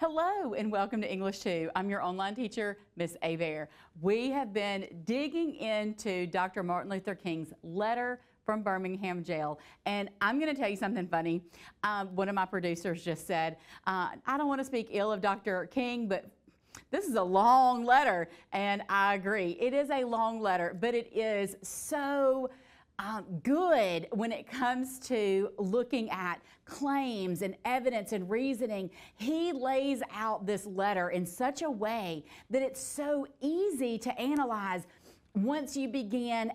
Hello and welcome to English 2. I'm your online teacher, Miss Aver. We have been digging into Dr. Martin Luther King's letter from Birmingham jail. And I'm going to tell you something funny. One of my producers just said, I don't want to speak ill of Dr. King, but this is a long letter. And I agree. It is a long letter, but it is so good when it comes to looking at claims and evidence and reasoning. He lays out this letter in such a way that it's so easy to analyze once you begin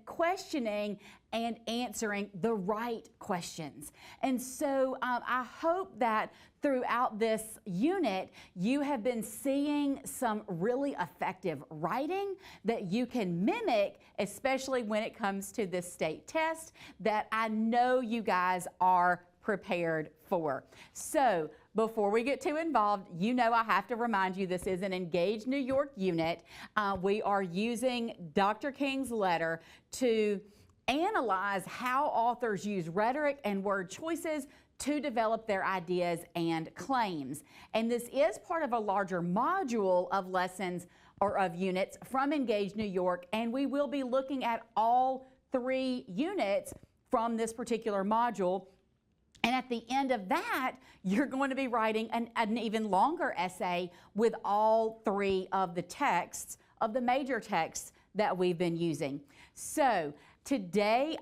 questioning and answering the right questions. And so I hope that throughout this unit, you have been seeing some really effective writing that you can mimic, especially when it comes to this state test that I know you guys are prepared for. So before we get too involved, you know I have to remind you this is an Engage New York unit. We are using Dr. King's letter to analyze how authors use rhetoric and word choices to develop their ideas and claims. And this is part of a larger module of lessons or of units from Engage New York, and we will be looking at all 3 units from this particular module. And at the end of that, you're going to be writing an even longer essay with all 3 of the texts, of the major texts that we've been using. So today,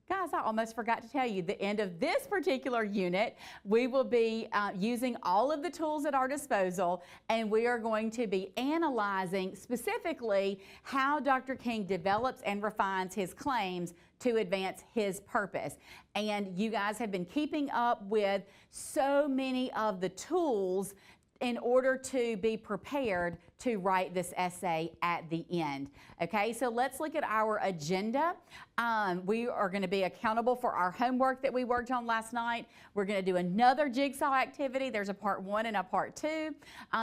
guys, I almost forgot to tell you, the end of this particular unit, we will be using all of the tools at our disposal, and we are going to be analyzing specifically how Dr. King develops and refines his claims to advance his purpose. And you guys have been keeping up with so many of the tools in order to be prepared to write this essay at the end. Okay, so let's look at our agenda. We are going to be accountable for our homework that we worked on last night. We're going to do another jigsaw activity. There's a part 1 and a part 2.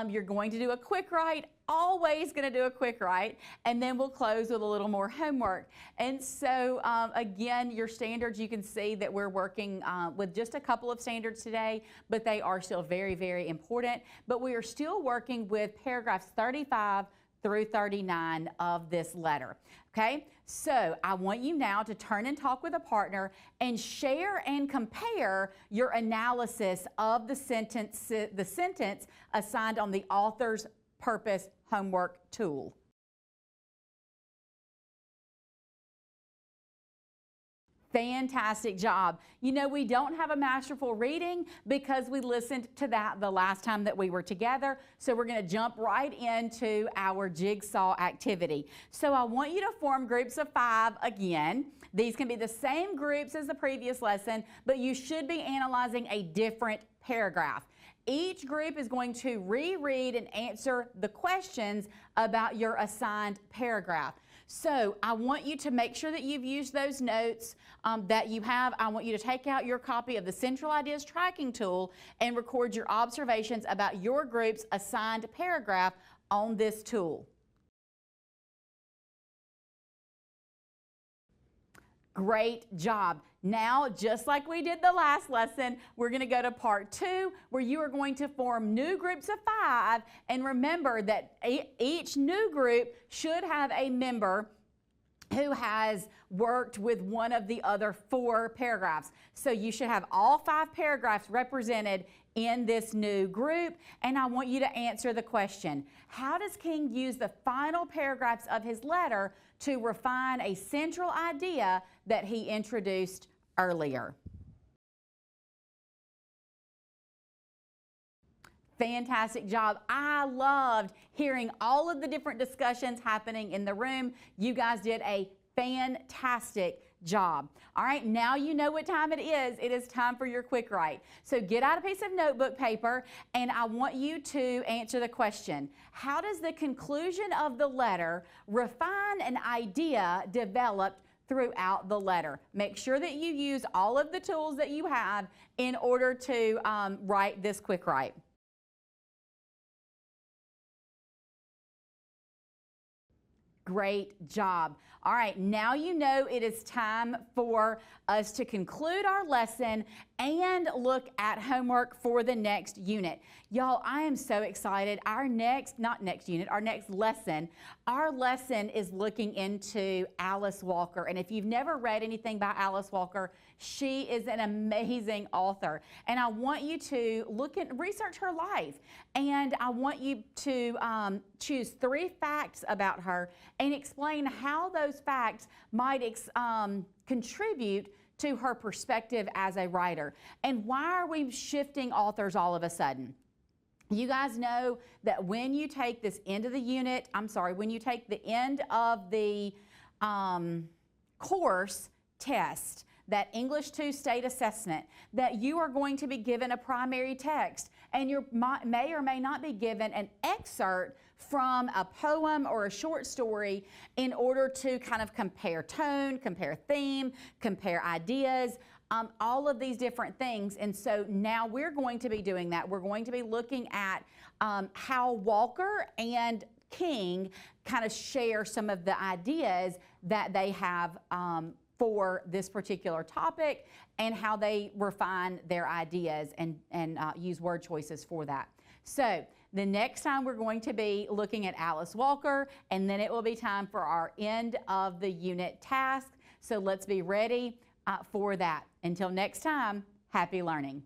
You're going to do a quick write. Always going to do a quick write, and then we'll close with a little more homework. And so again, your standards, you can see that we're working with just a couple of standards today, but they are still very, very important. But we are still working with paragraphs 35 through 39 of this letter. Okay, so I want you now to turn and talk with a partner and share and compare your analysis of the sentence assigned on the author's purpose homework tool. Fantastic job. You know, we don't have a masterful reading because we listened to that the last time that we were together. So we're going to jump right into our jigsaw activity. So I want you to form groups of 5 again. These can be the same groups as the previous lesson, but you should be analyzing a different paragraph. Each group is going to reread and answer the questions about your assigned paragraph. So I want you to make sure that you've used those notes that you have. I want you to take out your copy of the Central Ideas Tracking Tool and record your observations about your group's assigned paragraph on this tool. Great job. Now, just like we did the last lesson, we're going to go to part 2 where you are going to form new groups of 5. And remember that each new group should have a member who has worked with one of the other 4 paragraphs. So you should have all 5 paragraphs represented in this new group. And I want you to answer the question, how does King use the final paragraphs of his letter to refine a central idea that he introduced earlier? Fantastic job. I loved hearing all of the different discussions happening in the room. You guys did a fantastic job. All right, now you know what time it is. It is time for your quick write. So get out a piece of notebook paper, and I want you to answer the question, how does the conclusion of the letter refine an idea developed throughout the letter? Make sure that you use all of the tools that you have in order to write this quick write. Great job. All right, now you know it is time for us to conclude our lesson and look at homework for the next unit. Y'all, I am so excited. Our next lesson, our lesson is looking into Alice Walker. And if you've never read anything by Alice Walker, she is an amazing author. And I want you to research her life. And I want you to choose 3 facts about her and explain how those facts might contribute to her perspective as a writer. And why are we shifting authors all of a sudden? You guys know that when you take this end of the unit, when you take the end of the course test, that English 2 state assessment, that you are going to be given a primary text, and you may or may not be given an excerpt from a poem or a short story in order to kind of compare tone, compare theme, compare ideas, all of these different things. And so now we're going to be doing that. We're going to be looking at how Walker and King kind of share some of the ideas that they have for this particular topic, and how they refine their ideas and use word choices for that. So the next time we're going to be looking at Alice Walker, and then it will be time for our end of the unit task. So let's be ready for that. Until next time, happy learning.